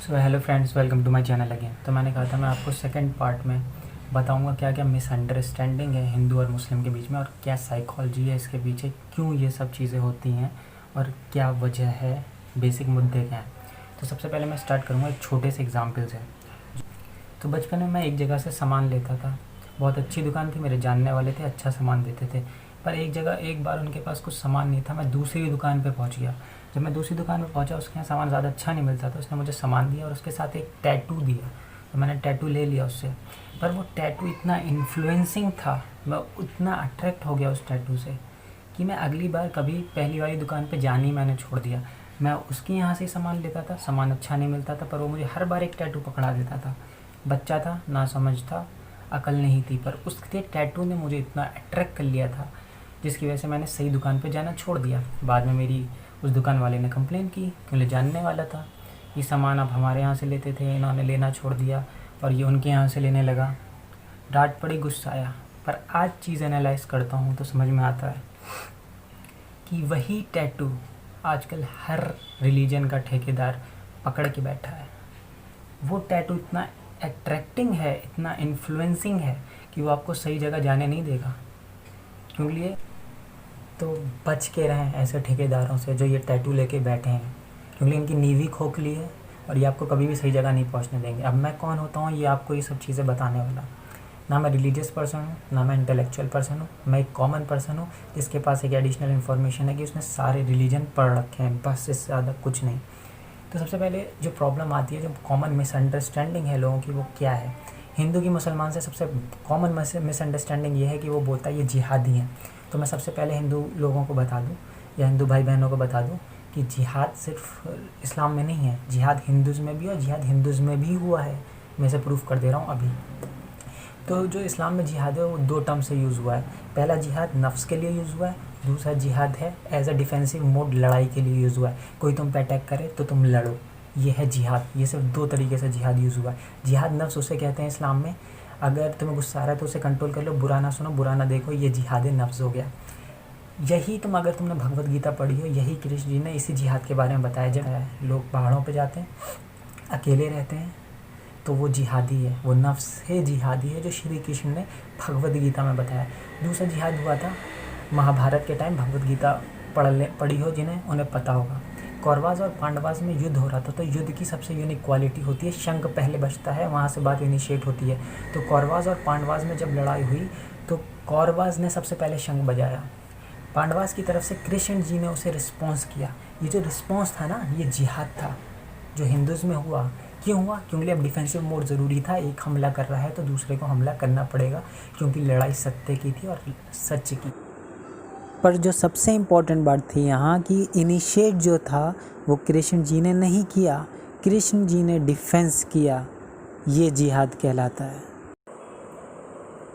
So hello friends, welcome to my channel again. तो मैंने कहा था मैं आपको सेकंड पार्ट में बताऊंगा क्या क्या मिसअंडरस्टैंडिंग है हिंदू और मुस्लिम के बीच में, और क्या साइकोलॉजी है इसके पीछे, क्यों ये सब चीज़ें होती हैं और क्या वजह है, बेसिक मुद्दे क्या हैं। तो सबसे पहले मैं स्टार्ट करूँगा एक छोटे से एग्जाम्पल से। तो बचपन में मैं एक जगह से सामान लेता था, बहुत अच्छी दुकान थी, मेरे जानने वाले थे, अच्छा सामान देते थे। पर एक बार उनके पास कुछ सामान नहीं था, मैं दूसरी दुकान पे पहुंच गया। जब मैं दूसरी दुकान पे पहुंचा, उसके यहाँ सामान ज़्यादा अच्छा नहीं मिलता था, उसने मुझे सामान दिया और उसके साथ एक टैटू दिया। तो मैंने टैटू ले लिया उससे, पर वो टैटू इतना इन्फ्लुएंसिंग था, मैं उतना अट्रैक्ट हो गया उस टैटू से कि मैं अगली बार कभी पहली वाली दुकान पे जाना ही मैंने छोड़ दिया। मैं उसके यहाँ से ही सामान लेता था, सामान अच्छा नहीं मिलता था, पर वो मुझे हर बार एक टैटू पकड़ा देता था। बच्चा था, ना समझ था, अकल नहीं थी, पर उसके टैटू ने मुझे इतना अट्रैक्ट कर लिया था जिसकी वजह से मैंने सही दुकान पे जाना छोड़ दिया। बाद में मेरी उस दुकान वाले ने कंप्लेन की, क्योंकि जानने वाला था, ये सामान आप हमारे यहाँ से लेते थे, इन्होंने लेना छोड़ दिया और ये उनके यहाँ से लेने लगा। डांट पड़ी, गुस्सा आया, पर आज चीज़ एनालाइज करता हूँ तो समझ में आता है कि वही टैटू आजकल हर रिलीजन का ठेकेदार पकड़ के बैठा है। वो टैटू इतना अट्रैक्टिंग है, इतना इन्फ्लुएंसिंग है कि वो आपको सही जगह जाने नहीं देगा। क्योंकि तो बच के रहें ऐसे ठेकेदारों से जो ये टैटू लेके बैठे हैं, क्योंकि इनकी नींव खोखली है और ये आपको कभी भी सही जगह नहीं पहुंचने देंगे। अब मैं कौन होता हूँ ये आपको ये सब चीज़ें बताने वाला। ना मैं रिलीजियस पर्सन हूँ, ना मैं इंटेलेक्चुअल पर्सन हूँ, मैं एक कॉमन पर्सन हूँ जिसके पास एक एडिशनल इन्फॉर्मेशन है कि उसने सारे रिलीजन पढ़ रखे हैं, बस इससे ज़्यादा कुछ नहीं। तो सबसे पहले जो प्रॉब्लम आती है, जो कॉमन मिसअंडरस्टैंडिंग है लोगों की, वो क्या है। हिंदू की मुसलमान से सबसे कॉमन मिसअंडरस्टैंडिंग ये है कि वो बोलता है ये जिहादी हैं। तो मैं सबसे पहले हिंदू लोगों को बता दूं या हिंदू भाई बहनों को बता दूं कि जिहाद सिर्फ इस्लाम में नहीं है, जिहाद हिंदूज़ में भी, और जिहाद हिंदूज़ में भी हुआ है। मैं इसे प्रूफ कर दे रहा हूँ अभी। तो जो इस्लाम में जिहाद है वो दो टर्म से यूज़ हुआ है। पहला जिहाद नफ्स के लिए यूज़ हुआ है, दूसरा जिहाद है एज अ डिफेंसिव मोड, लड़ाई के लिए यूज़ हुआ है। कोई तुम पे अटैक करे तो तुम लड़ो, ये है जिहाद। ये सिर्फ दो तरीके से जिहाद यूज़ हुआ है। जिहाद नफ्स उसे कहते हैं इस्लाम में, अगर तुम्हें गुस्सा आ रहा है तो उसे कंट्रोल कर लो, बुरा ना सुनो, बुरा ना देखो, ये जिहाद नफ्स हो गया। यही अगर तुमने भगवत गीता पढ़ी हो, यही कृष्ण जी ने इसी जिहाद के बारे में बताया। जब लोग पहाड़ों पे जाते हैं, अकेले रहते हैं, तो वो जिहादी है, वो नफ्स है, जिहादी है, जो श्री कृष्ण ने भगवत गीता में बताया। दूसरा जिहाद हुआ था महाभारत के टाइम, भगवत गीता पढ़ी हो जिन्हें, उन्हें पता होगा। कौरवाज और पांडवाज में युद्ध हो रहा था, तो युद्ध की सबसे यूनिक क्वालिटी होती है शंख पहले बजता है, वहाँ से बात इनिशिएट होती है। तो कौरवाज और पांडवाज में जब लड़ाई हुई तो कौरवाज ने सबसे पहले शंख बजाया, पांडवास की तरफ से कृष्ण जी ने उसे रिस्पॉन्स किया। ये जो रिस्पॉन्स था ना, ये जिहाद था जो हिंदूज़ में हुआ। क्यों हुआ? क्योंकि अब डिफेंसिव मोड ज़रूरी था। एक हमला कर रहा है तो दूसरे को हमला करना पड़ेगा, क्योंकि लड़ाई सत्य की थी और सच की। पर जो सबसे इम्पोर्टेंट बात थी यहाँ की, इनिशिएट जो था वो कृष्ण जी ने नहीं किया, कृष्ण जी ने डिफेंस किया। ये जिहाद कहलाता है।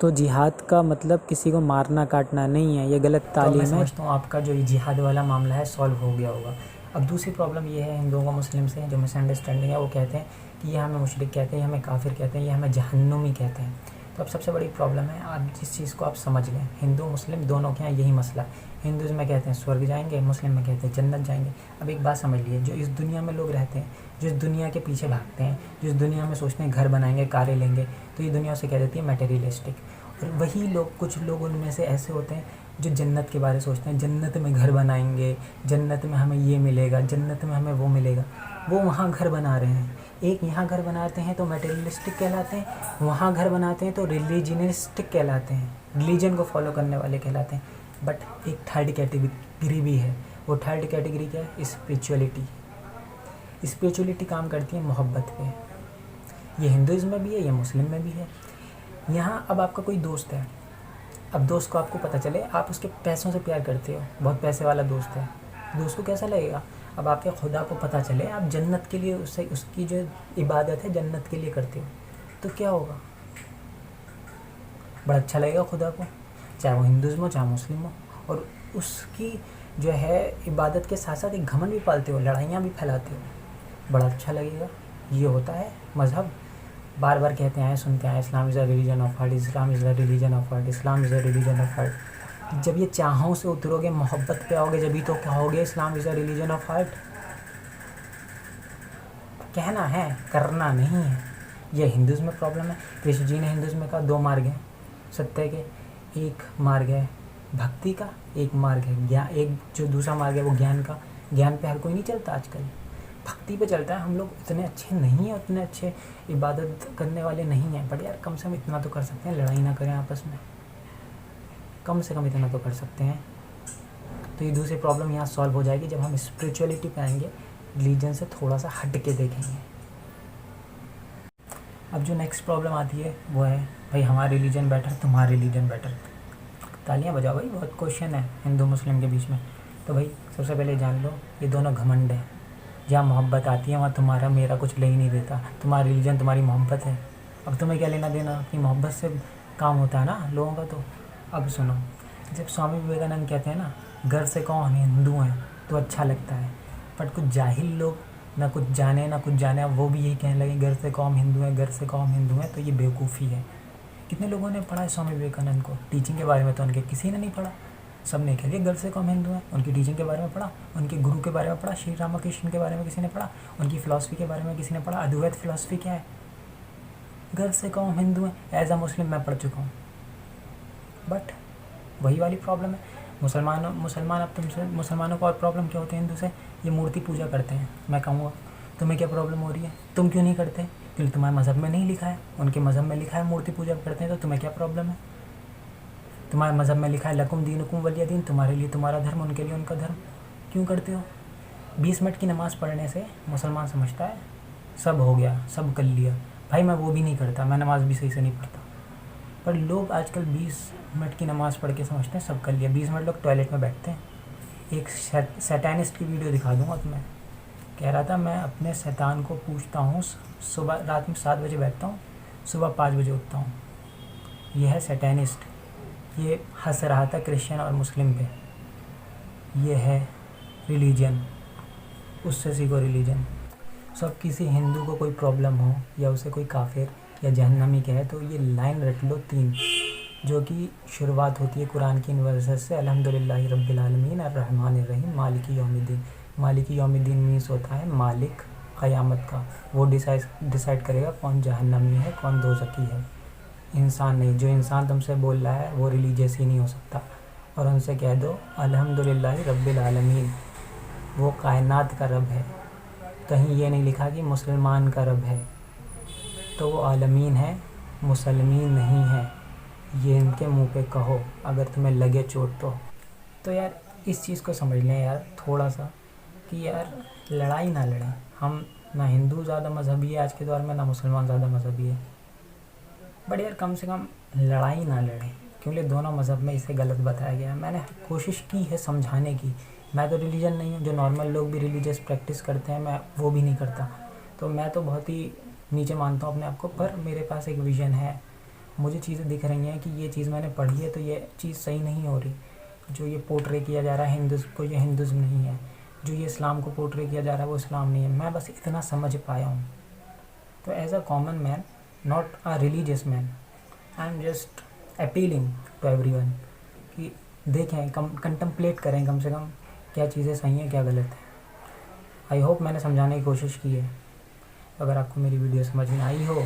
तो जिहाद का मतलब किसी को मारना काटना नहीं है, ये गलत तालीम है। मैं समझता हूँ आपका जो ये जिहाद वाला मामला है सॉल्व हो गया होगा। अब दूसरी प्रॉब्लम ये है हिंदुओं को मुस्लिम से जो मिसअंडरस्टैंडिंग है, वो कहते हैं कि ये हमें मुशरिक कहते हैं, ये हमें काफिर कहते हैं, ये हमें जहन्नुमी कहते हैं। तो अब सबसे बड़ी प्रॉब्लम है, आप जिस चीज़ को आप समझ लें, हिंदू मुस्लिम दोनों के यहाँ यही मसला है। हिंदूज़ में कहते हैं स्वर्ग जाएंगे, मुस्लिम में कहते हैं जन्नत जाएंगे। अब एक बात समझ लिए, जो इस दुनिया में लोग रहते हैं, जिस दुनिया के पीछे भागते हैं, जिस दुनिया में सोचते हैं घर बनाएंगे, कारें लेंगे, तो ये दुनिया उसे कह देती है मटेरियलिस्टिक। और वही लोग, कुछ लोग उनमें से ऐसे होते हैं जो जन्नत के बारे सोचते हैं, जन्नत में घर बनाएंगे, जन्नत में हमें ये मिलेगा, जन्नत में हमें वो मिलेगा। वो वहाँ घर बना रहे हैं। एक यहाँ घर बनाते हैं तो मटेरियलिस्टिक कहलाते हैं, वहाँ घर बनाते हैं तो रिलीजनिस्टिक कहलाते हैं, रिलीजन को फॉलो करने वाले कहलाते हैं। बट एक थर्ड कैटेगरी भी है। वो थर्ड कैटेगरी क्या है? स्पिरिचुअलिटी। स्पिरिचुअलिटी काम करती है मोहब्बत पे। ये हिंदुइज्म में भी है, ये मुस्लिम में भी है। यहाँ अब आपका कोई दोस्त है, अब दोस्त को आपको पता चले आप उसके पैसों से प्यार करते हो, बहुत पैसे वाला दोस्त है, दोस्त को कैसा लगेगा? अब आपके खुदा को पता चले आप जन्नत के लिए उससे, उसकी जो इबादत है जन्नत के लिए करते हो, तो क्या होगा? बड़ा अच्छा लगेगा खुदा को, चाहे वो हिंदुज़्म हो चाहे मुस्लिम हो। और उसकी जो है इबादत के साथ साथ एक घमंड भी पालते हो, लड़ाइयाँ भी फैलाते हो, बड़ा अच्छा लगेगा। ये होता है मज़हब। बार बार कहते हैं, सुनते हैं, Islam is a religion of heart, Islam is a religion of heart, Islam is a religion of heart. जब ये चाहों से उतरोगे, मोहब्बत पे आओगे, जब भी तो कहोगे Islam is a religion of heart. कहना है, करना नहीं है। ये हिंदुज़्म में प्रॉब्लम है। कृष्ण जी ने हिंदुज़्म में कहा 2 मार्ग हैं सत्य के, एक मार्ग है भक्ति का, एक मार्ग है ज्ञान, एक जो दूसरा मार्ग है वो ज्ञान का। ज्ञान पे हर कोई नहीं चलता आजकल, भक्ति पे चलता है। हम लोग इतने अच्छे नहीं हैं, उतने अच्छे इबादत करने वाले नहीं हैं, बट यार कम से कम इतना तो कर सकते हैं, लड़ाई ना करें आपस में, कम से कम इतना तो कर सकते हैं। तो ये दूसरी प्रॉब्लम यहाँ सॉल्व हो जाएगी जब हम स्पिरिचुअलिटी पे आएंगे, रिलीजन से थोड़ा सा हट के देखेंगे। अब जो नेक्स्ट प्रॉब्लम आती है वो है भाई हमारा रिलीजन बेटर, तुम्हारा रिलीजन बेटर। तालियां बजाओ भाई, बहुत क्वेश्चन है हिंदू मुस्लिम के बीच में। तो भाई सबसे पहले जान लो ये दोनों घमंड है। जहाँ मोहब्बत आती है वहाँ तुम्हारा मेरा कुछ ले ही नहीं देता। तुम्हारा रिलीजन तुम्हारी मोहब्बत है, अब तुम्हें क्या लेना देना, अपनी मोहब्बत से काम होता है ना लोगों का। तो अब सुनो, जब स्वामी विवेकानंद कहते हैं ना घर से कहो हम हिंदू हैं तो अच्छा लगता है, बट कुछ जाहिल लोग ना कुछ जाने ना कुछ जाने वो भी यही कहने लगे घर से कहो हम हिंदू हैं, घर से कहो हम हिंदू हैं। तो ये बेवकूफ़ी है। कितने लोगों ने पढ़ा है स्वामी विवेकानंद को? टीचिंग के बारे में तो उनके किसी ने नहीं पढ़ा। सब ने कह दिया घर से कहो हम हिंदू हैं। उनकी टीचिंग के बारे में पढ़ा, उनके गुरु के बारे में पढ़ा, श्री रामकृष्ण के बारे में किसी ने पढ़ा, उनकी फ़िलासफ़ी के बारे में किसी ने पढ़ा? अद्वैत फ़िलासफ़ी क्या है? घर से कहो हम हिंदू हैं। एज अ मुस्लिम मैं पढ़ चुका हूँ, बट वही वाली प्रॉब्लम है। मुसलमान अब तुमसे, मुसलमानों को और प्रॉब्लम क्या होती है हिंदू से? ये मूर्ति पूजा करते हैं। मैं कहूँगा तुम्हें क्या प्रॉब्लम हो रही है, तुम क्यों नहीं करते? क्योंकि तुम्हारे मज़हब में नहीं लिखा है, उनके मज़हब में लिखा है मूर्ति पूजा करते हैं, तो तुम्हें क्या प्रॉब्लम है? तुम्हारे मज़हब में लिखा है लकुम दीनुकुम वलिया दीन, तुम्हारे लिए तुम्हारा धर्म, उनके लिए उनका धर्म, क्यों करते हो? 20 मिनट की नमाज़ पढ़ने से मुसलमान समझता है सब हो गया, सब कर लिया। भाई मैं वो भी नहीं करता, मैं नमाज़ भी सही से नहीं पढ़ता, पर लोग आजकल 20 मिनट की नमाज़ पढ़ के समझते हैं सब कर लिया। 20 मिनट लोग टॉयलेट में बैठते हैं। एक सैटानिस्ट की वीडियो दिखा दूँगा तुम्हें, कह रहा था मैं अपने शैतान को पूछता हूँ, सुबह रात में 7 बजे बैठता हूँ, सुबह 5 बजे उठता हूँ। ये है सैटानिस्ट। ये हंस रहा था क्रिश्चियन और मुस्लिम पे। ये है रिलीजन, उससे सीखो रिलीजन। सब किसी हिंदू को कोई प्रॉब्लम हो या उसे कोई काफिर या जहन्नमी कहे तो ये लाइन रट लो 3, जो कि शुरुआत होती है कुरान की इन वर्सेस से, अल्हम्दुलिल्लाहि रब्बिल आलमीन अर्रहमानिर रहीम मालिकी यौमिद्दीन। मालिकी यौमिद्दीन मीन्स होता है मालिक क़यामत का। वो डिसाइड करेगा कौन जहन्नमी है कौन दोज़खी है, इंसान नहीं। जो इंसान तुमसे बोल रहा है वो रिलीजियस ही नहीं हो सकता। और उनसे कह दो अल्हम्दुलिल्लाहि रब्बिल आलमीन, वो कायनात का रब है। कहीं ये नहीं लिखा कि मुसलमान का रब है, तो वो आलमीन है, मुसलमीन नहीं है। ये इनके मुंह पे कहो अगर तुम्हें लगे चोट तो यार इस चीज़ को समझ लें यार थोड़ा सा, कि यार लड़ाई ना लड़ें हम। ना हिंदू ज़्यादा मजहबी है आज के दौर में, ना मुसलमान ज़्यादा मजहबी है, बट यार कम से कम लड़ाई ना लड़ें, क्योंकि दोनों मज़हब में इसे गलत बताया गया है। मैंने कोशिश की है समझाने की। मैं तो रिलीजन नहीं हूँ, जो नॉर्मल लोग भी रिलीजियस प्रैक्टिस करते हैं मैं वो भी नहीं करता, तो मैं तो बहुत ही नीचे मानता हूँ अपने आप को। पर मेरे पास एक विज़न है, मुझे चीज़ें दिख रही हैं कि ये चीज़ मैंने पढ़ी है तो ये चीज़ सही नहीं हो रही। जो ये पोर्ट्रे किया जा रहा है हिंदुज़्म को, ये हिंदुज़्म नहीं है। जो ये इस्लाम को पोर्ट्रे किया जा रहा है वो इस्लाम नहीं है। मैं बस इतना समझ पाया हूँ। तो as a common man, not a religious man, I am just appealing to everyone कि देखें, कंटम्पलेट करें कम से कम क्या चीज़ें सही हैं क्या गलत है। आई होप मैंने समझाने की कोशिश की है। अगर आपको मेरी वीडियो समझ में आई हो